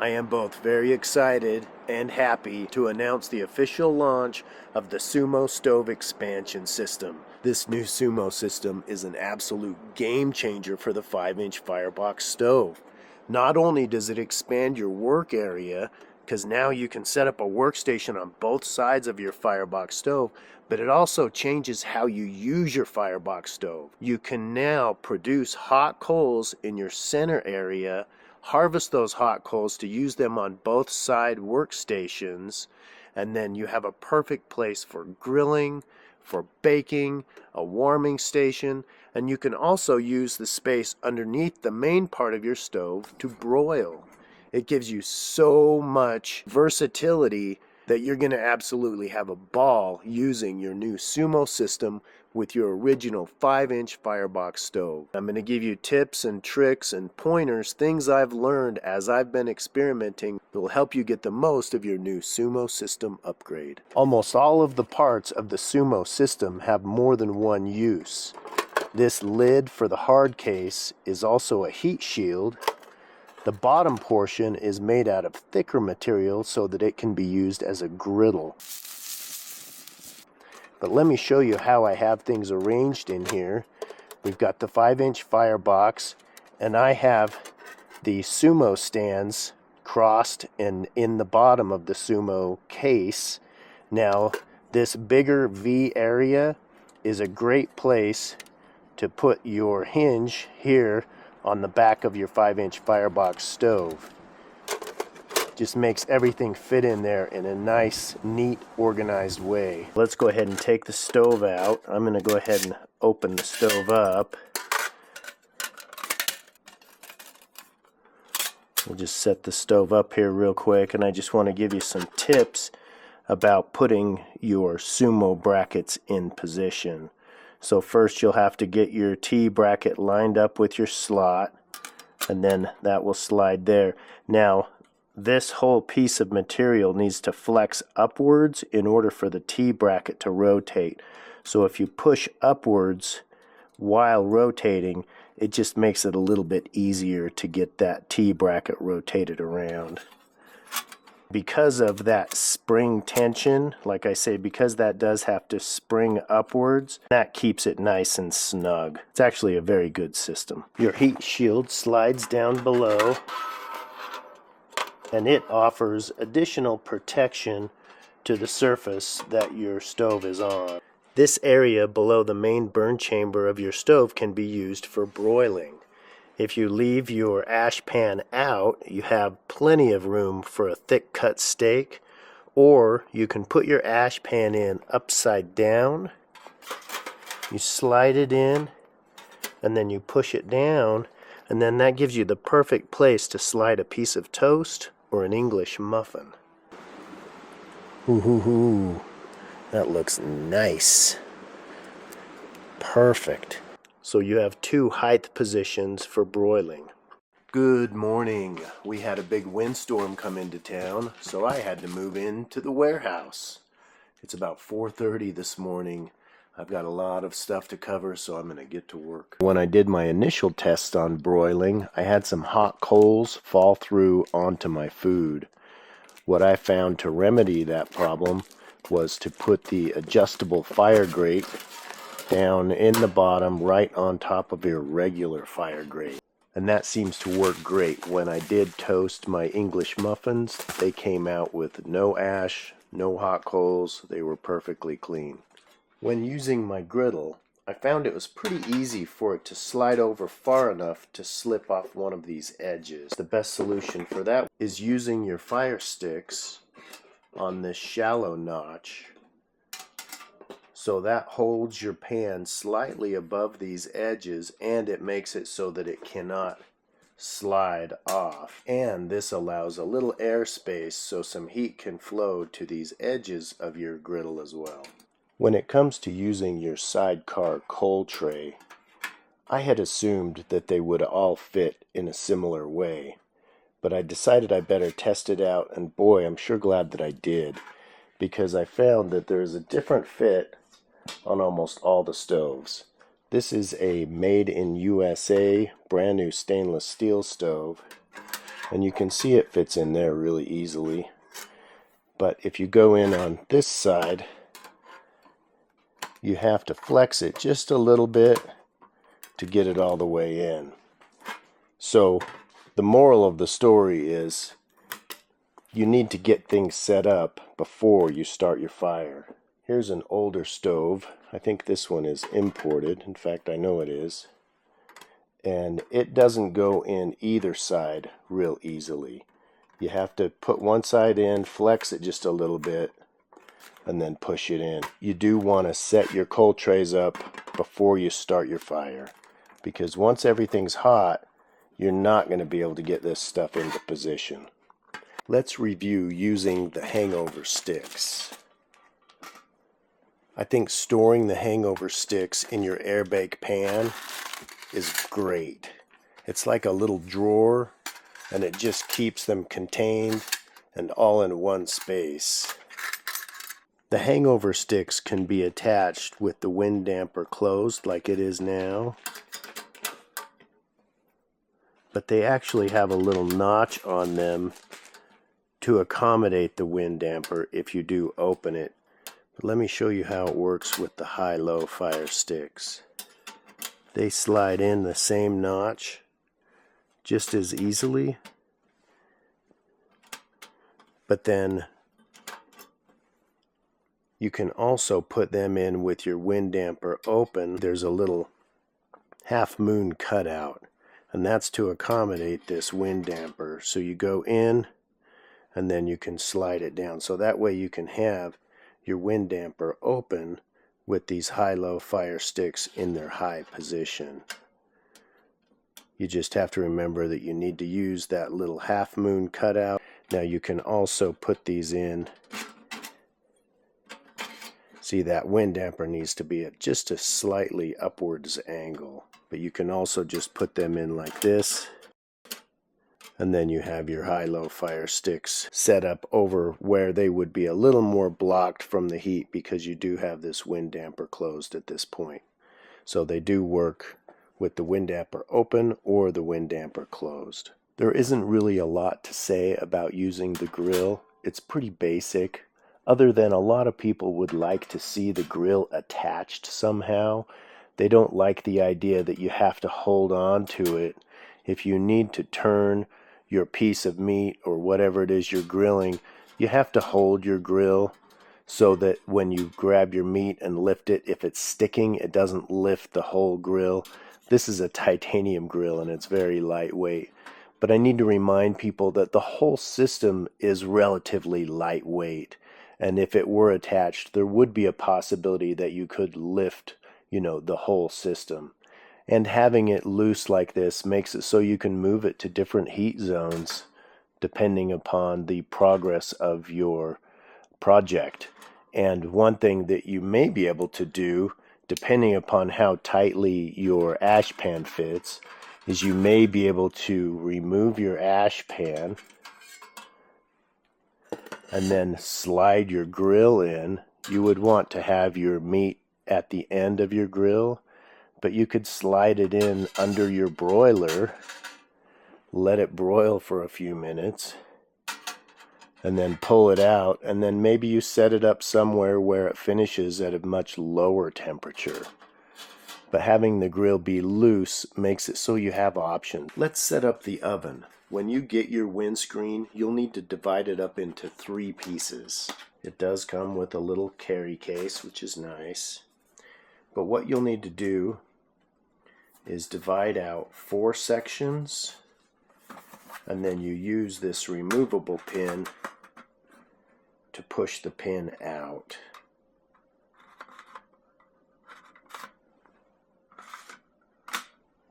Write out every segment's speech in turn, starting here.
I am both very excited and happy to announce the official launch of the SUMO Stove expansion system. This new SUMO system is an absolute game changer for the 5-inch Firebox stove. Not only does it expand your work area, because now you can set up a workstation on both sides of your Firebox stove, but it also changes how you use your Firebox stove. You can now produce hot coals in your center area, harvest those hot coals to use them on both side workstations, and then you have a perfect place for grilling, for baking, a warming station, and you can also use the space underneath the main part of your stove to broil. It gives you so much versatility that you're going to absolutely have a ball using your new SUMO system with your original 5-inch Firebox stove. I'm going to give you tips and tricks and pointers, things I've learned as I've been experimenting that will help you get the most of your new SUMO system upgrade. Almost all of the parts of the SUMO system have more than one use. This lid for the hard case is also a heat shield. The bottom portion is made out of thicker material so that it can be used as a griddle. But let me show you how I have things arranged in here. We've got the 5-inch Firebox, and I have the SUMO stands crossed and in the bottom of the SUMO case. Now, this bigger V area is a great place to put your hinge here on the back of your 5-inch Firebox stove. Just makes everything fit in there in a nice, neat, organized way. Let's go ahead and take the stove out. I'm going to go ahead and open the stove up. We'll just set the stove up here real quick, and I just want to give you some tips about putting your SUMO brackets in position. So first you'll have to get your T bracket lined up with your slot, and then that will slide there. Now this whole piece of material needs to flex upwards in order for the T bracket to rotate. So if you push upwards while rotating, it just makes it a little bit easier to get that T bracket rotated around. Because of that spring tension, like I say, because that does have to spring upwards, that keeps it nice and snug. It's actually a very good system. Your heat shield slides down below, and it offers additional protection to the surface that your stove is on. This area below the main burn chamber of your stove can be used for broiling. If you leave your ash pan out, you have plenty of room for a thick cut steak, or you can put your ash pan in upside down. You slide it in, and then you push it down, and then that gives you the perfect place to slide a piece of toast or an English muffin. Ooh, that looks nice. Perfect. So you have two height positions for broiling. Good morning. We had a big windstorm come into town, so I had to move into the warehouse. It's about 4:30 this morning. I've got a lot of stuff to cover, so I'm going to get to work. When I did my initial test on broiling, I had some hot coals fall through onto my food. What I found to remedy that problem was to put the adjustable fire grate down in the bottom right on top of your regular fire grate. And that seems to work great. When I did toast my English muffins, they came out with no ash, no hot coals. They were perfectly clean. When using my griddle, I found it was pretty easy for it to slide over far enough to slip off one of these edges. The best solution for that is using your fire sticks on this shallow notch, so that holds your pan slightly above these edges, and it makes it so that it cannot slide off. And this allows a little air space so some heat can flow to these edges of your griddle as well. When it comes to using your sidecar coal tray, I had assumed that they would all fit in a similar way, but I decided I better test it out, and boy, I'm sure glad that I did, because I found that there's a different fit on almost all the stoves. This is a made in USA brand new stainless steel stove, and you can see it fits in there really easily. But if you go in on this side, you have to flex it just a little bit to get it all the way in. So the moral of the story is you need to get things set up before you start your fire. Here's an older stove. I think this one is imported. In fact, I know it is. And it doesn't go in either side real easily. You have to put one side in, flex it just a little bit, and then push it in. You do want to set your coal trays up before you start your fire, because once everything's hot, you're not going to be able to get this stuff into position. Let's review using the hangover sticks. I think storing the hangover sticks in your air bake pan is great. It's like a little drawer, and it just keeps them contained and all in one space. The hangover sticks can be attached with the wind damper closed like it is now, but they actually have a little notch on them to accommodate the wind damper if you do open it. But let me show you how it works with the high-low fire sticks. They slide in the same notch just as easily, but then you can also put them in with your wind damper open. There's a little half moon cutout, and that's to accommodate this wind damper. So you go in and then you can slide it down, so that way you can have your wind damper open with these high-low fire sticks in their high position. You just have to remember that you need to use that little half moon cutout. Now you can also put these in. See, that wind damper needs to be at just a slightly upwards angle, but you can also just put them in like this, and then you have your high-low fire sticks set up over where they would be a little more blocked from the heat, because you do have this wind damper closed at this point. So they do work with the wind damper open or the wind damper closed. There isn't really a lot to say about using the grill. It's pretty basic, other than a lot of people would like to see the grill attached somehow. They don't like the idea that you have to hold on to it if you need to turn your piece of meat or whatever it is you're grilling. You have to hold your grill so that when you grab your meat and lift it, if it's sticking, it doesn't lift the whole grill. This is a titanium grill and it's very lightweight, but I need to remind people that the whole system is relatively lightweight, and if it were attached, there would be a possibility that you could lift, the whole system. And having it loose like this makes it so you can move it to different heat zones depending upon the progress of your project. And one thing that you may be able to do, depending upon how tightly your ash pan fits, is you may be able to remove your ash pan and then slide your grill in. You would want to have your meat at the end of your grill, but you could slide it in under your broiler, let it broil for a few minutes, and then pull it out, and then maybe you set it up somewhere where it finishes at a much lower temperature. But having the grill be loose makes it so you have options. Let's set up the oven. When you get your windscreen, you'll need to divide it up into 3 pieces. It does come with a little carry case, which is nice. But what you'll need to do is divide out 4 sections, and then you use this removable pin to push the pin out.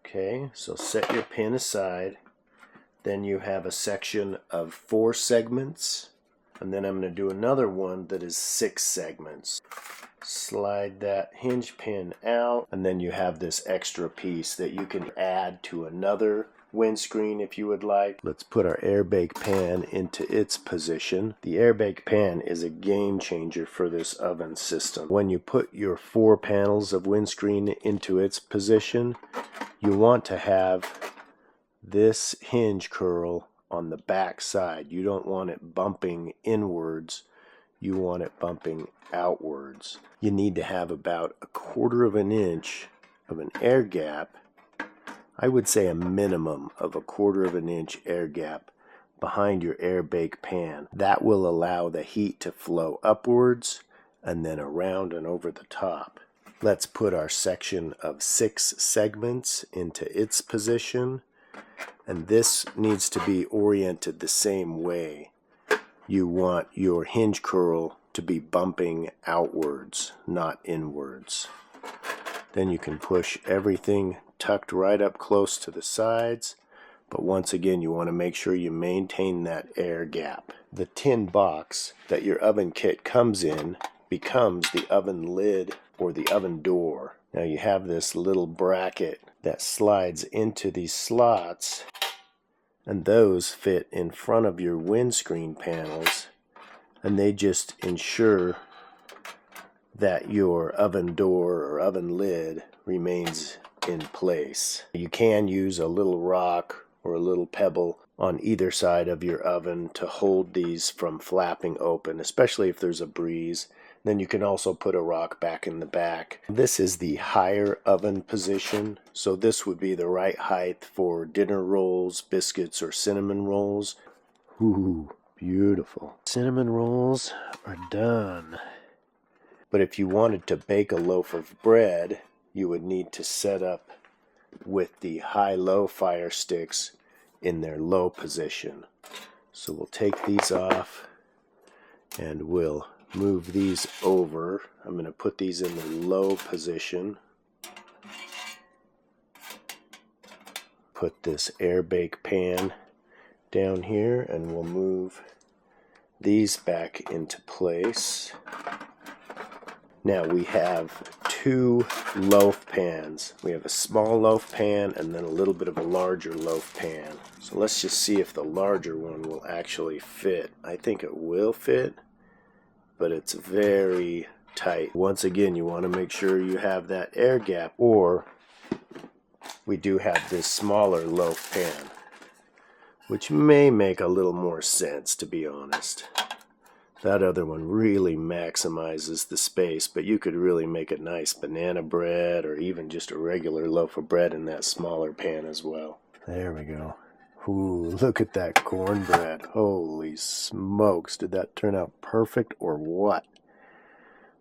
Okay, so set your pin aside. Then you have a section of 4 segments, and then I'm going to do another one that is 6 segments. Slide that hinge pin out, and then you have this extra piece that you can add to another windscreen if you would like. Let's put our air bake pan into its position. The air bake pan is a game changer for this oven system. When you put your 4 panels of windscreen into its position, you want to have this hinge curl on the back side. You don't want it bumping inwards, you want it bumping outwards. You need to have about 1/4 of an inch of an air gap. I would say a minimum of 1/4 of an inch air gap behind your air bake pan. That will allow the heat to flow upwards and then around and over the top. Let's put our section of 6 segments into its position, and this needs to be oriented the same way. You want your hinge curl to be bumping outwards, not inwards. Then you can push everything tucked right up close to the sides, but once again you want to make sure you maintain that air gap. The tin box that your oven kit comes in becomes the oven lid or the oven door. Now you have this little bracket that slides into these slots, and those fit in front of your windscreen panels, and they just ensure that your oven door or oven lid remains in place. You can use a little rock or a little pebble on either side of your oven to hold these from flapping open, especially if there's a breeze. Then you can also put a rock back in the back. This is the higher oven position, so this would be the right height for dinner rolls, biscuits, or cinnamon rolls. Ooh, beautiful. Cinnamon rolls are done. But if you wanted to bake a loaf of bread, you would need to set up with the high-low fire sticks in their low position. So we'll take these off and we'll move these over. I'm going to put these in the low position. Put this air bake pan down here, and we'll move these back into place. Now we have 2 loaf pans. We have a small loaf pan and then a little bit of a larger loaf pan. So let's just see if the larger one will actually fit. I think it will fit, but it's very tight. Once again, you want to make sure you have that air gap, or we do have this smaller loaf pan, which may make a little more sense, to be honest. That other one really maximizes the space, but you could really make a nice banana bread or even just a regular loaf of bread in that smaller pan as well. There we go. Ooh, look at that cornbread. Holy smokes, did that turn out perfect or what?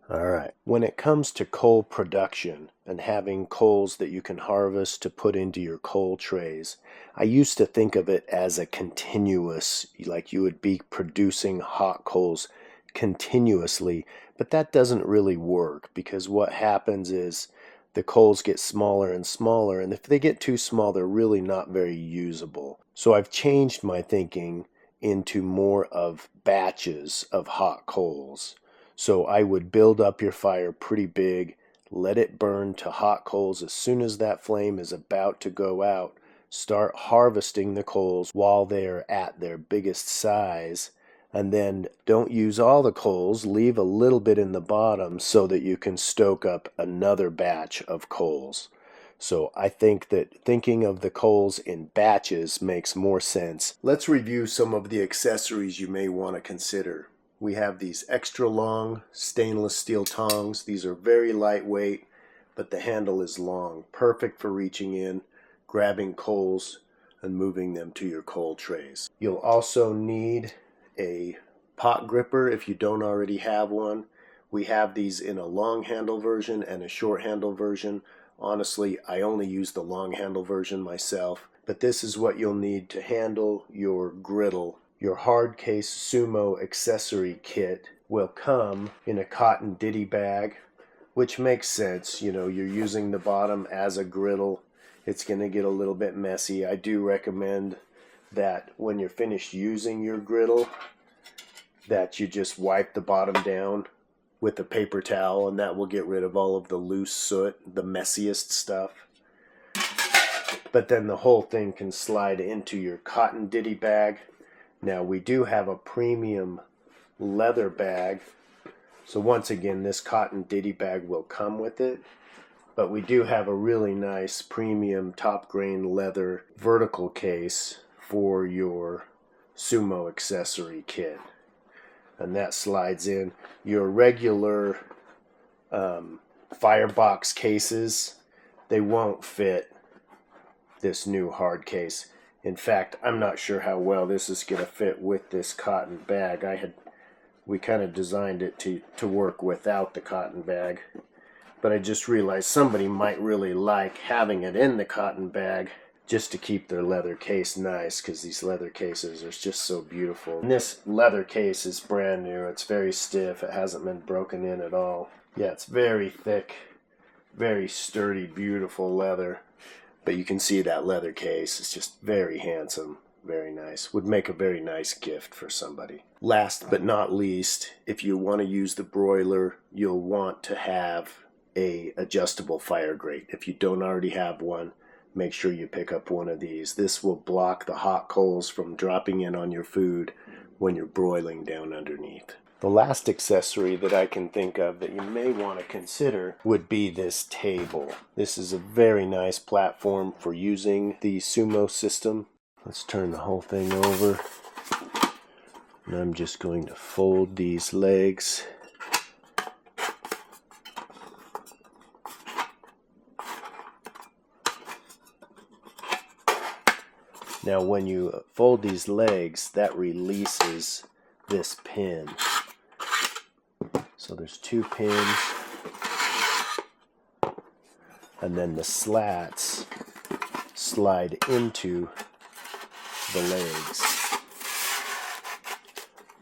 Alright, when it comes to coal production and having coals that you can harvest to put into your coal trays, I used to think of it as a continuous, like you would be producing hot coals continuously, but that doesn't really work, because what happens is the coals get smaller and smaller, and if they get too small, they're really not very usable. So I've changed my thinking into more of batches of hot coals. So I would build up your fire pretty big, let it burn to hot coals. As soon as that flame is about to go out, start harvesting the coals while they're at their biggest size, and then don't use all the coals, leave a little bit in the bottom so that you can stoke up another batch of coals. So I think that thinking of the coals in batches makes more sense. Let's review some of the accessories you may want to consider. We have these extra long stainless steel tongs. These are very lightweight, but the handle is long, perfect for reaching in, grabbing coals, and moving them to your coal trays. You'll also need a pot gripper if you don't already have one. We have these in a long handle version and a short handle version. Honestly, I only use the long handle version myself, but this is what you'll need to handle your griddle. Your hard case SUMO accessory kit will come in a cotton ditty bag, which makes sense. You know, you're using the bottom as a griddle. It's going to get a little bit messy. I do recommend that when you're finished using your griddle, that you just wipe the bottom down with a paper towel, and that will get rid of all of the loose soot, the messiest stuff. But then the whole thing can slide into your cotton ditty bag. Now we do have a premium leather bag, so once again this cotton ditty bag will come with it, but we do have a really nice premium top grain leather vertical case for your SUMO accessory kit. And that slides in. Your regular Firebox cases, they won't fit this new hard case. In fact, I'm not sure how well this is going to fit with this cotton bag. We kind of designed it to work without the cotton bag, but I just realized somebody might really like having it in the cotton bag just to keep their leather case nice, because these leather cases are just so beautiful. And this leather case is brand new. It's very stiff. It hasn't been broken in at all. Yeah, it's very thick, very sturdy, beautiful leather. But you can see that leather case is just very handsome, very nice. Would make a very nice gift for somebody. Last but not least, if you want to use the broiler, you'll want to have a adjustable fire grate. If you don't already have one, make sure you pick up one of these. This will block the hot coals from dropping in on your food when you're broiling down underneath. The last accessory that I can think of that you may want to consider would be this table. This is a very nice platform for using the SUMO system. Let's turn the whole thing over. And I'm just going to fold these legs. Now when you fold these legs, that releases this pin. So there's 2 pins, and then the slats slide into the legs,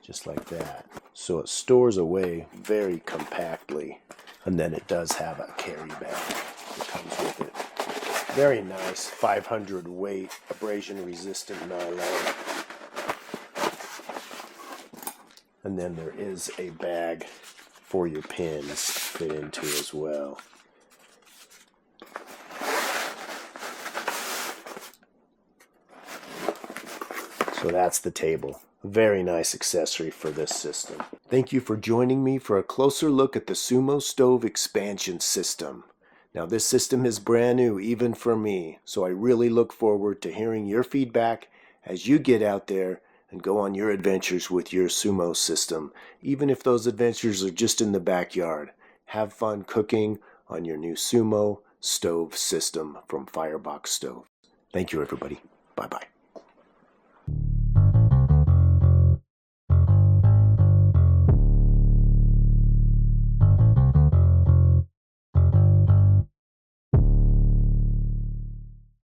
just like that. So it stores away very compactly, and then it does have a carry bag that comes with it. Very nice 500 weight abrasion resistant nylon. And then there is a bag for your pins to fit into as well. So that's the table. A very nice accessory for this system. Thank you for joining me for a closer look at the SUMO Stove expansion system. Now this system is brand new even for me, so I really look forward to hearing your feedback as you get out there and go on your adventures with your SUMO system, even if those adventures are just in the backyard. Have fun cooking on your new SUMO stove system from Firebox Stove. Thank you, everybody. Bye-bye.